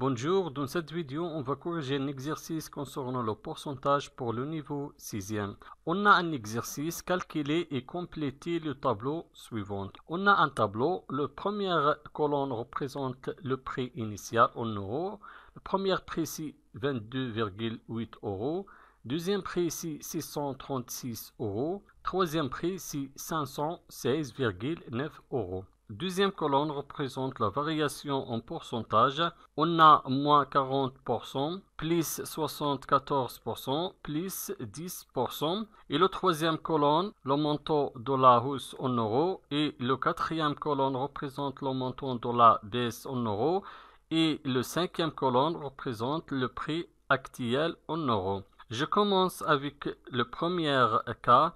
Bonjour, dans cette vidéo, on va corriger un exercice concernant le pourcentage pour le niveau 6e. On a un exercice, calculer et compléter le tableau suivant. On a un tableau, le première colonne représente le prix initial en euros. Le premier prix ici 22,8 euros. Deuxième prix ici 636 euros. Troisième prix ici 516,9 euros. Deuxième colonne représente la variation en pourcentage. On a moins 40%, plus 74%, plus 10%. Et le troisième colonne, le montant de la hausse en euros. Et le quatrième colonne représente le montant de la baisse en euros. Et le cinquième colonne représente le prix actuel en euros. Je commence avec le premier cas.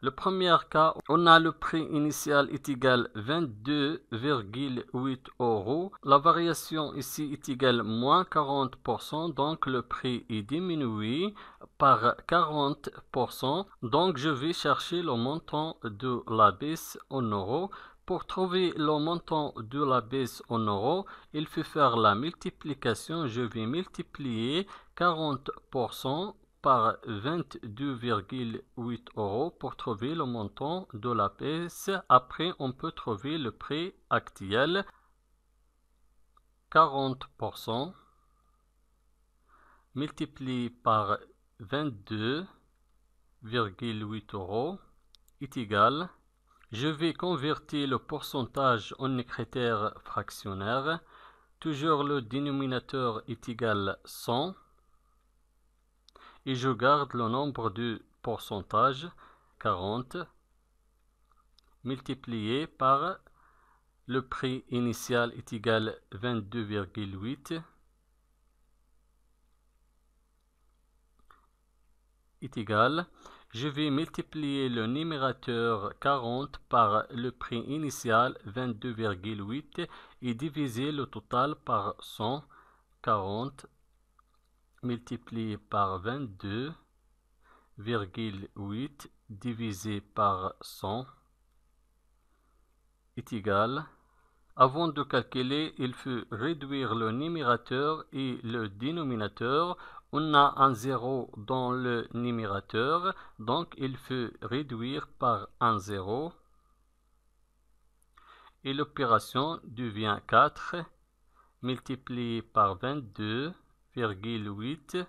Le premier cas, on a le prix initial est égal à 22,8 euros. La variation ici est égale à moins 40%, donc le prix est diminué par 40%. Donc je vais chercher le montant de la baisse en euros. Pour trouver le montant de la baisse en euros, il faut faire la multiplication. Je vais multiplier 40% par 22,8 euros pour trouver le montant de la baisse. Après, on peut trouver le prix actuel. 40% multiplié par 22,8 euros est égal. Je vais convertir le pourcentage en critère fractionnaire. Toujours le dénominateur est égal à 100. Et je garde le nombre de pourcentage 40 multiplié par le prix initial est égal à 22,8 est égal. Je vais multiplier le numérateur 40 par le prix initial 22,8 et diviser le total par 100. 40 multiplié par 22,8 divisé par 100 est égal. Avant de calculer, il faut réduire le numérateur et le dénominateur. On a un 0 dans le numérateur, donc il faut réduire par un 0. Et l'opération devient 4 multiplié par 22,8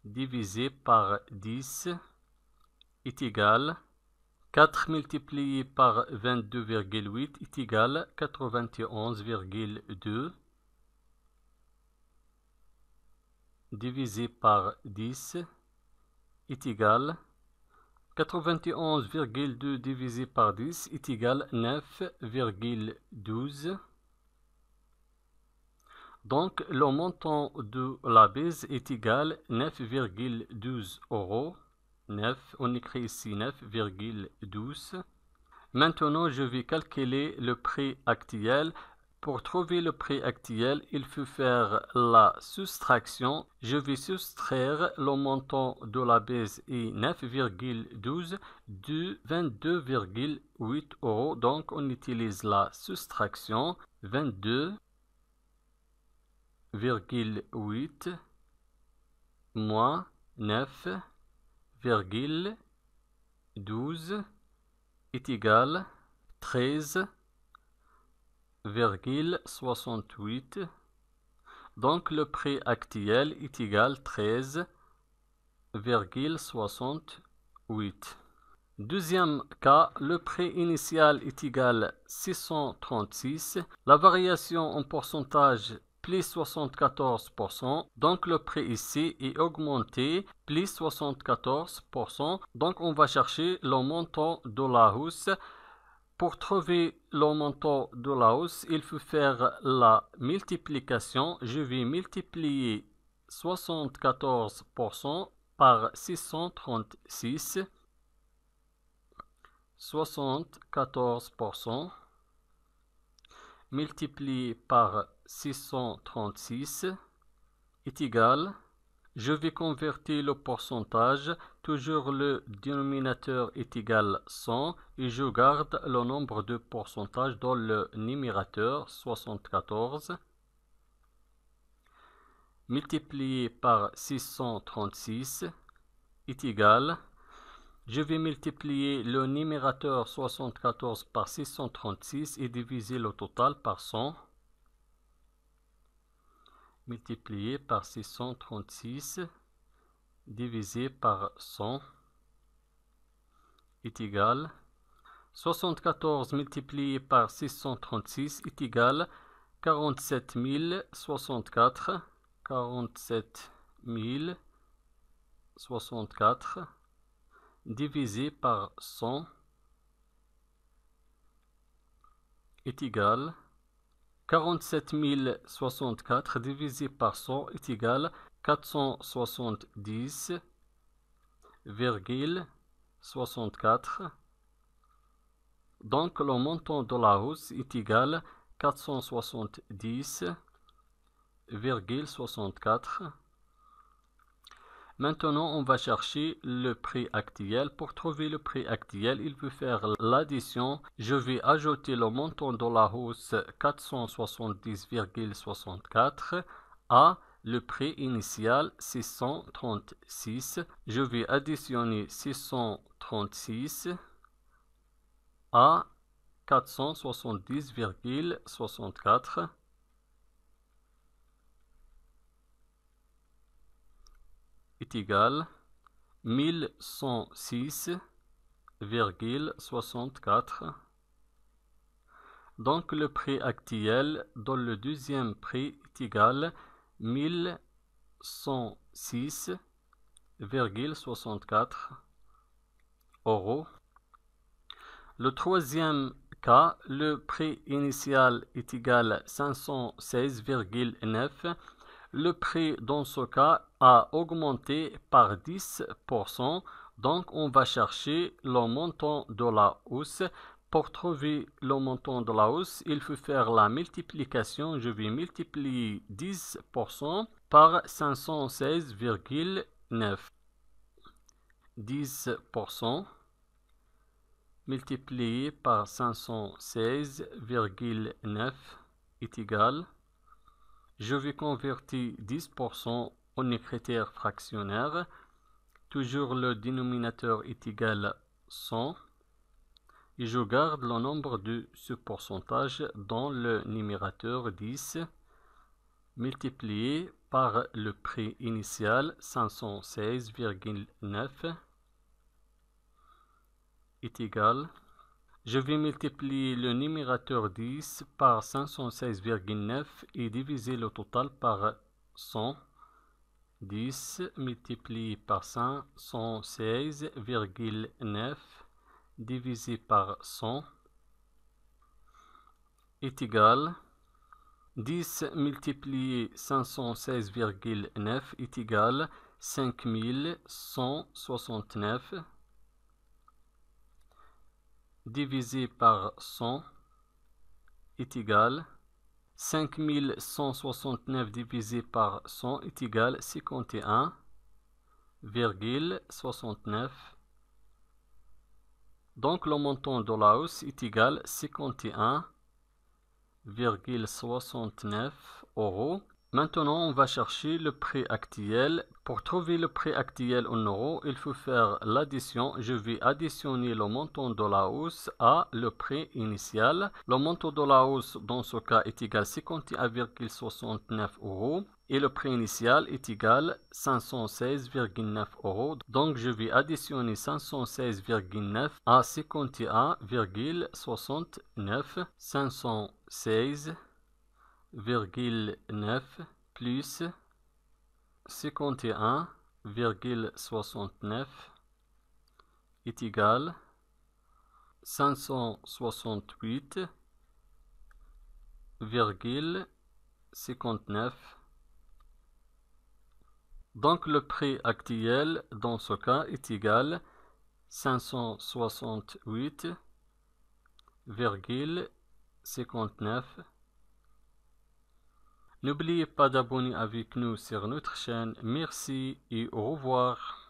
divisé par 10 est égal. 4 multiplié par 22,8 est égal à 91,2 divisé par 10 est égal. 91,2 divisé par 10 est égal à 9,12. Donc le montant de la baisse est égal à 9,12 euros. 9, on écrit ici 9,12. Maintenant, je vais calculer le prix actuel. Pour trouver le prix actuel, il faut faire la soustraction. Je vais soustraire le montant de la baisse est 9,12 de 22,8 euros. Donc, on utilise la soustraction 22,8 moins 9,12 est égal à 13,68. Donc le prix actuel est égal à 13,68. Deuxième cas, le prix initial est égal à 636. La variation en pourcentage plus 74%. Donc le prix ici est augmenté plus 74%. Donc on va chercher le montant de la hausse. Pour trouver le montant de la hausse, il faut faire la multiplication. Je vais multiplier 74% par 636. 74% multiplié par 636 est égal. Je vais convertir le pourcentage. Toujours le dénominateur est égal à 100 et je garde le nombre de pourcentages dans le numérateur 74. multiplié par 636 est égal. Je vais multiplier le numérateur 74 par 636 et diviser le total par 100. Multiplié par 636 divisé par 100 est égal. 74 multiplié par 636 est égal 47 064. 47 064 divisé par 100 est égal 47 064 divisé par 100 est égal 470,64. Donc le montant de la hausse est égal 470,64. Maintenant, on va chercher le prix actuel. Pour trouver le prix actuel, il faut faire l'addition. Je vais ajouter le montant de la hausse 470,64 à le prix initial 636. Je vais additionner 636 à 470,64 est égal 1106,64. Donc le prix actuel dans le deuxième prix est égal 1106,64 euros. Le troisième cas, le prix initial est égal 516,9. Le prix dans ce cas a augmenté par 10%. Donc on va chercher le montant de la hausse. Pour trouver le montant de la hausse, il faut faire la multiplication. Je vais multiplier 10% par 516,9. 10% multiplié par 516,9 est égal. Je vais convertir 10% en écriture fractionnaire. Toujours le dénominateur est égal à 100. Et je garde le nombre de ce pourcentage dans le numérateur 10 multiplié par le prix initial 516,9 est égal. Je vais multiplier le numérateur 10 par 516,9 et diviser le total par 100. 10 multiplié par 516,9 divisé par 100 est égal 10 multiplié 516,9 est égal 5169 divisé par 100 est égal 5169 divisé par 100 est égal 51,69. Donc le montant de la hausse est égal 51,69 euros. Maintenant, on va chercher le prix actuel. Pour trouver le prix actuel en euros, il faut faire l'addition. Je vais additionner le montant de la hausse à le prix initial. Le montant de la hausse dans ce cas est égal à 51,69 euros. Et le prix initial est égal à 516,9 euros. Donc, je vais additionner 516,9 à 51,69. 516,9 plus 51,69 est égal 568,59. Donc le prix actuel dans ce cas est égal 568,59. N'oubliez pas d'abonner avec nous sur notre chaîne. Merci et au revoir.